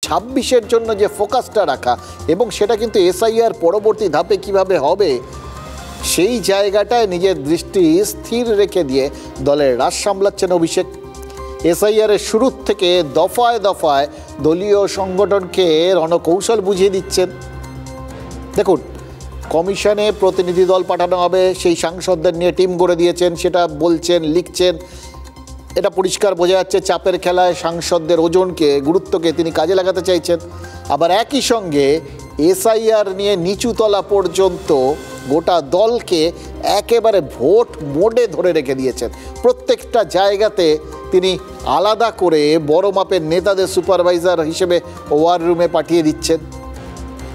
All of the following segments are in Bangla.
26-এর জন্য যে ফোকাসটা রাখা এবং সেটা কিন্তু এসআইআর পরবর্তী ধাপে কিভাবে হবে সেই জায়গাটায় নিজের দৃষ্টি স্থির রেখে দিয়ে দলের রাজ সামলাচ্ছেন অভিষেক। এসআইআরের শুরুর থেকে দফায় দফায় দলীয় সংগঠনকে রণকৌশল বুঝিয়ে দিচ্ছেন। দেখুন, কমিশনে প্রতিনিধি দল পাঠানো হবে, সেই সাংসদদের নিয়ে টিম গড়ে দিয়েছেন, সেটা বলছেন, লিখছেন। এটা পরিষ্কার বোঝা যাচ্ছে চাপের খেলায় সাংসদদের ওজনকে, গুরুত্বকে তিনি কাজে লাগাতে চাইছেন। আবার একই সঙ্গে এসআইআর নিয়ে নিচুতলা পর্যন্ত গোটা দলকে একেবারে ভোট মোডে ধরে রেখে দিয়েছেন। প্রত্যেকটা জায়গাতে তিনি আলাদা করে বড় মাপের নেতাদের সুপারভাইজার হিসেবে ওয়ার রুমে পাঠিয়ে দিচ্ছেন।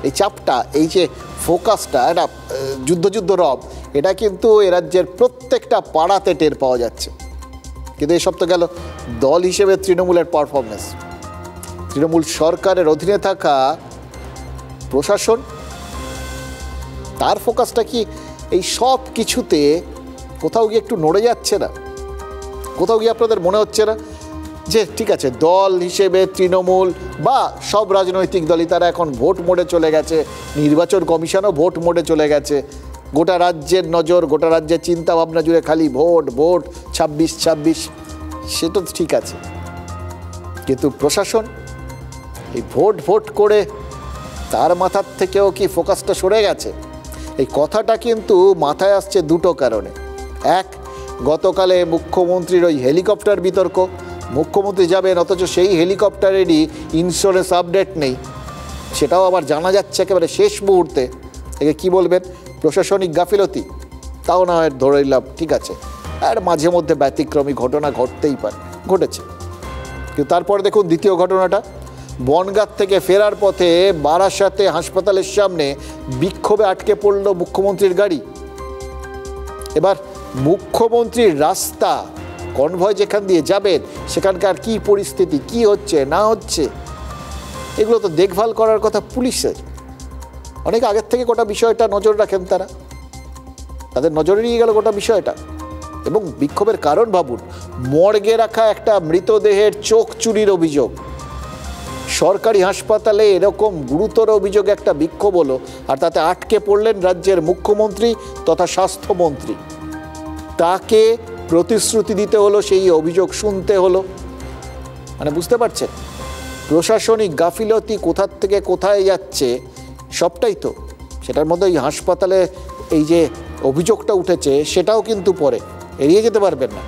এই চাপটা, এই যে ফোকাসটা, এটা যুদ্ধ রব, এটা কিন্তু এ রাজ্যের প্রত্যেকটা পাড়াতে টের পাওয়া যাচ্ছে। কিন্তু এসব তো গেল দল হিসেবে তৃণমূলের পারফরমেন্স। তৃণমূল সরকারের অধীনে থাকা প্রশাসন, তার ফোকাসটা কি এই সব কিছুতে কোথাও গিয়ে একটু নড়ে যাচ্ছে না? কোথাও গিয়ে আপনাদের মনে হচ্ছে না যে ঠিক আছে, দল হিসেবে তৃণমূল বা সব রাজনৈতিক দলই তারা এখন ভোট মোডে চলে গেছে, নির্বাচন কমিশনও ভোট মোডে চলে গেছে, গোটা রাজ্যের নজর, গোটা রাজ্যের চিন্তা ভাবনা জুড়ে খালি ভোট ভোট, 26, সেটা তো ঠিক আছে। কিন্তু প্রশাসন এই ভোট করে তার মাথার থেকেও কি ফোকাসটা সরে গেছে? এই কথাটা কিন্তু মাথায় আসছে দুটো কারণে। এক, গতকালে মুখ্যমন্ত্রীর ওই হেলিকপ্টার বিতর্ক। মুখ্যমন্ত্রী যাবেন, অথচ সেই হেলিকপ্টারেরই ইন্স্যুরেন্স আপডেট নেই, সেটাও আবার জানা যাচ্ছে একেবারে শেষ মুহূর্তে। একে কী বলবেন? প্রশাসনিক গাফিলতি। তাও না হয় ধরে নিলাম, ঠিক আছে, আর মাঝে মধ্যে ব্যতিক্রমী ঘটনা ঘটতেই পারে, ঘটেছে। কিন্তু তারপর দেখুন দ্বিতীয় ঘটনাটা, বনগাঁ থেকে ফেরার পথে বারাসাতে হাসপাতালের সামনে বিক্ষোভে আটকে পড়ল মুখ্যমন্ত্রীর গাড়ি। এবার মুখ্যমন্ত্রীর রাস্তা, কনভয় যেখান দিয়ে যাবেন সেখানকার কি পরিস্থিতি, কি হচ্ছে না হচ্ছে, এগুলো তো দেখভাল করার কথা পুলিশের। অনেক আগের থেকে গোটা বিষয়টা নজর রাখেন তারা, তাদের নজরে নিয়ে গেল গোটা বিষয়টা। এবং বিক্ষোভের কারণ ভাবুন, মর্গে রাখা একটা মৃতদেহের চোখ চুরির অভিযোগ। সরকারি হাসপাতালে এরকম গুরুতর অভিযোগে একটা বিক্ষোভ হলো, আর তাতে আটকে পড়লেন রাজ্যের মুখ্যমন্ত্রী তথা স্বাস্থ্যমন্ত্রী। তাকে প্রতিশ্রুতি দিতে হলো, সেই অভিযোগ শুনতে হলো। মানে বুঝতে পারছেন প্রশাসনিক গাফিলতি কোথার থেকে কোথায় যাচ্ছে, সবটাই তো। সেটার মধ্যে এই হাসপাতালে এই যে অভিযোগটা উঠেছে সেটাও কিন্তু পরে এড়িয়ে যেতে পারবেন না।